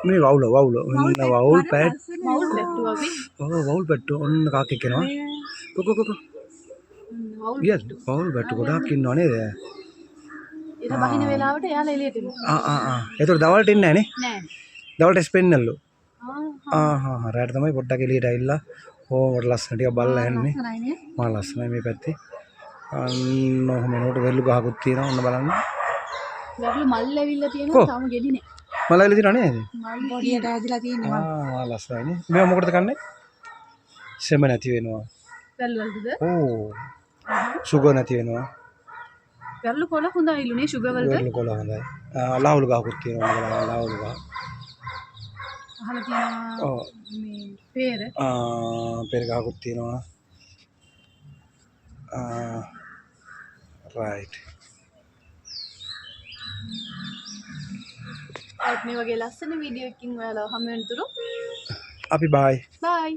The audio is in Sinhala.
මේ වවුල මෙන්න වවුල් පැට් මවුල් පැට්ටු අපි. ඔව් වවුල් පැට්ටු ඔන්න කාකෙක් එනවා කොකෝ මවුල් ගියත් වවුල් පැට්ටු ගොඩාක් ඉන්නව නේද ඉර බහින වෙලාවට එයාලා එළියට එනවා. ඒතකොට දවල්ට එන්නේ නැහනේ නෑ. දවල්ට ස්පෙන්නල්ලු ආ රැට තමයි පොඩ්ඩක් එළියට ඇවිල්ලා ඕවට ලස්සන ටික බලලා යන්නේ ලස්සනයිනේ. මා ලස්සනයි මේ පැත්තේ අන්න ඔහම නෝට වෙල්ලු ගහකුත් තියෙනවා ඔන්න බලන්න වැටළු මල් ඇවිල්ලා තියෙනවා තාම ගෙඩි නෑ. මල ඇවිල්ලා තියෙනව නේද මල් පොඩියට ඇදලා තියෙනවා. මා ලස්සනයිනේ මේව මොකටද කන්නේ සෙම නැති වෙනවා වැල්ලු වලටද? ඕ සුගර් නැති වෙනවා වැල්ලු කොළ හොඳයිලුනේ සුගර් වලට. වෙල්ලු කොළ හොඳයි ලාහුළු ගහකුත් තියෙනවා බලන්න ලාහුළු ගහ අහලා තියෙනවා ඔව් මේ පෙර. පෙර ගහකුත් තියෙනවා රයිට් මේ වගේ ලස්සන වීඩියෝ එකකින් ඔයාලා හමු වෙනතුරු අපි බයි බයි.